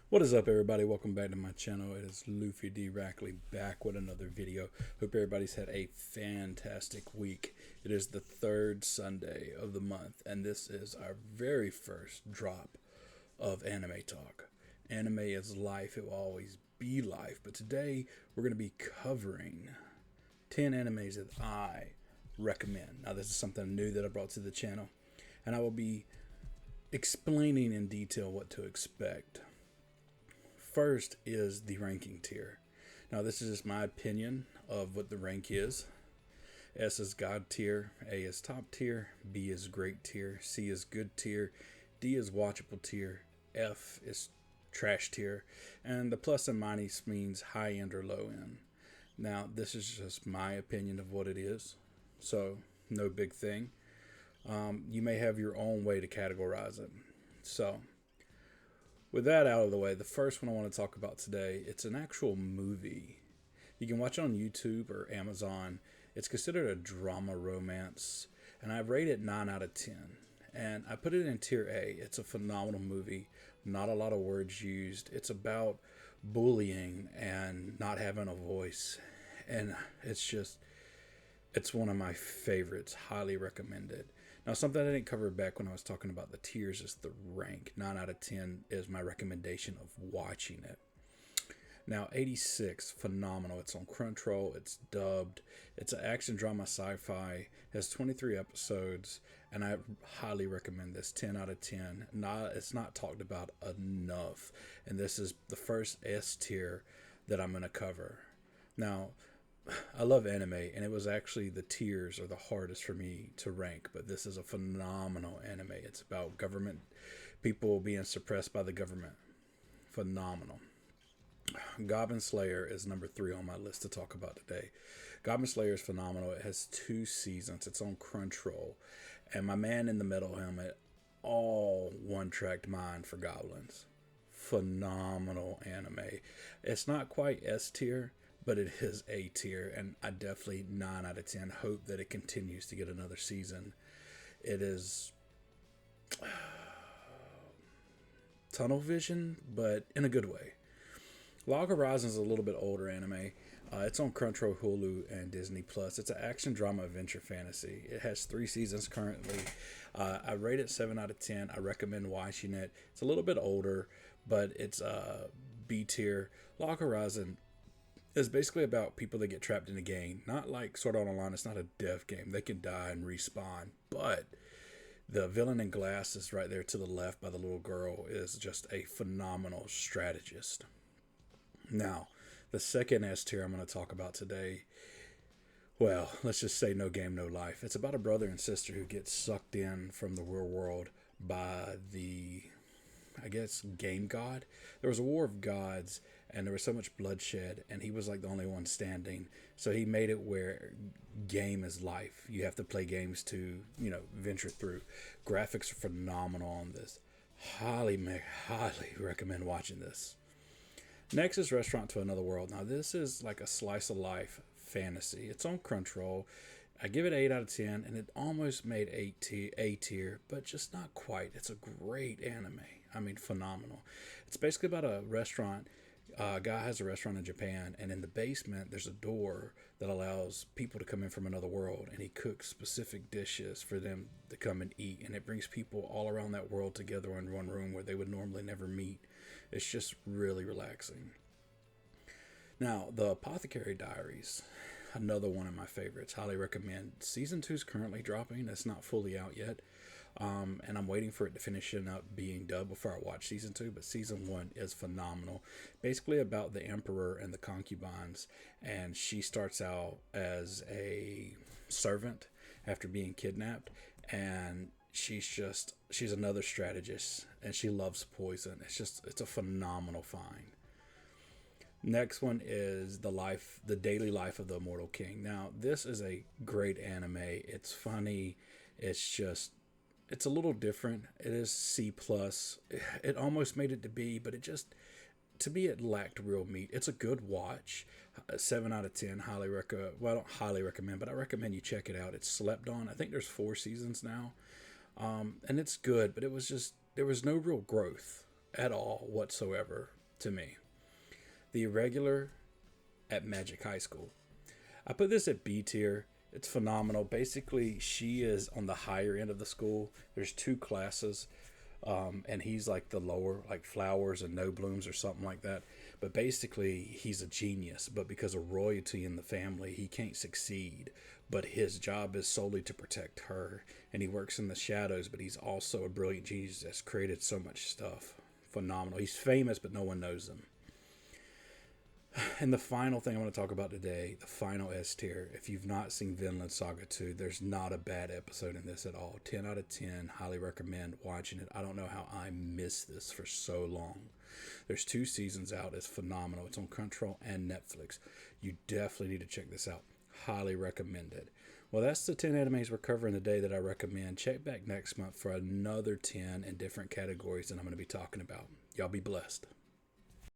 What is up, everybody? Welcome back to my channel. It is Luffy D. Rackley back with another video. Hope everybody's had a fantastic week. It is the third Sunday of the month, and this is our very first drop of anime talk. Anime is life, it will always be life, but today we're going to be covering 10 animes that I recommend. Now, this is something new that I brought to the channel, and I will be explaining in detail what to expect. First is the ranking tier. Now, this is just my opinion of what the rank is. S is God tier, A is top tier, B is great tier, C is good tier, D is watchable tier, F is trash tier, and the plus and minus means high end or low end. Now, this is just my opinion of what it is, so no big thing. You may have your own way to categorize it. So, with that out of the way, the first one I want to talk about today, it's an actual movie. You can watch it on YouTube or Amazon. It's considered a drama romance, and I rate it 9 out of 10. And I put it in tier A. It's a phenomenal movie, not a lot of words used. It's about bullying and not having a voice. And it's one of my favorites. Highly recommended. Now, something I didn't cover back when I was talking about the tiers is the rank. 9 out of 10 is my recommendation of watching it. Now, 86, phenomenal. It's on Crunchyroll. It's dubbed. It's an action drama sci-fi. Has 23 episodes, and I highly recommend this. 10 out of 10. It's not talked about enough, and this is the first S tier that I'm going to cover. Now, I love anime, and it was actually the tiers are the hardest for me to rank, but this is a phenomenal anime. It's about government, people being suppressed by the government. Phenomenal. Goblin Slayer is number 3 on my list to talk about today. Goblin Slayer is phenomenal. It has 2 seasons. It's on Crunchyroll, and my man in the metal helmet, all one-tracked mind for goblins. Phenomenal anime. It's not quite S tier, but it is A tier, and I definitely 9 out of 10 hope that it continues to get another season. It is tunnel vision, but in a good way. Log Horizon is a little bit older anime. It's on Crunchyroll, Hulu, and Disney Plus. It's an action drama adventure fantasy. It has 3 seasons currently. I rate it 7 out of 10. I recommend watching it. It's a little bit older, but it's B tier. Log Horizon is basically about people that get trapped in a game. Not like Sword Art Online. It's not a death game. They can die and respawn. But the villain in glass is right there to the left by the little girl is just a phenomenal strategist. Now, the second S tier I'm going to talk about today, well, let's just say No Game, No Life. It's about a brother and sister who get sucked in from the real world by the, I guess, game god. There was a war of gods, and there was so much bloodshed, and he was like the only one standing. So he made it where game is life. You have to play games to, venture through. Graphics are phenomenal on this. Highly recommend watching this. Next is Restaurant to Another World. Now, this is like a slice of life fantasy. It's on Crunchyroll. I give it 8 out of 10, and it almost made A tier, but just not quite. It's a great anime. I mean, phenomenal. It's basically about a restaurant. A guy has a restaurant in Japan, and in the basement, there's a door that allows people to come in from another world, and he cooks specific dishes for them to come and eat, and it brings people all around that world together in one room where they would normally never meet. It's just really relaxing. Now, The Apothecary Diaries, another one of my favorites. Highly recommend. Season 2 is currently dropping. It's not fully out yet. And I'm waiting for it to finish up being dubbed before I watch Season 2. But Season 1 is phenomenal. Basically about the Emperor and the concubines. And she starts out as a servant after being kidnapped. And she's another strategist. And she loves poison. It's a phenomenal find. Next one is the daily life of the Immortal King. Now, this is a great anime. It's funny. It's a little different. It is C plus. It almost made it to B, but to me, it lacked real meat. It's a good watch. 7 out of 10. Well, I don't highly recommend, but I recommend you check it out. It's slept on. I think there's 4 seasons now. And it's good, but there was no real growth. at all whatsoever to me. The Irregular at Magic High School. I put this at B tier. It's phenomenal. Basically, she is on the higher end of the school. There's two classes, and he's like the lower, like flowers and no blooms or something like that. But basically, he's a genius. But because of royalty in the family, he can't succeed. But his job is solely to protect her, and he works in the shadows. But he's also a brilliant genius that's created so much stuff. Phenomenal. He's famous, but no one knows him. And the final thing I want to talk about today, the final S tier. If you've not seen Vinland Saga 2, there's not a bad episode in this at all. 10 out of 10. Highly recommend watching it. I don't know how I missed this for so long. There's 2 seasons out. It's phenomenal. It's on Crunchyroll and Netflix. You definitely need to check this out. Highly recommended. Well, that's the 10 animes we're covering today that I recommend. Check back next month for another 10 in different categories that I'm going to be talking about. Y'all be blessed.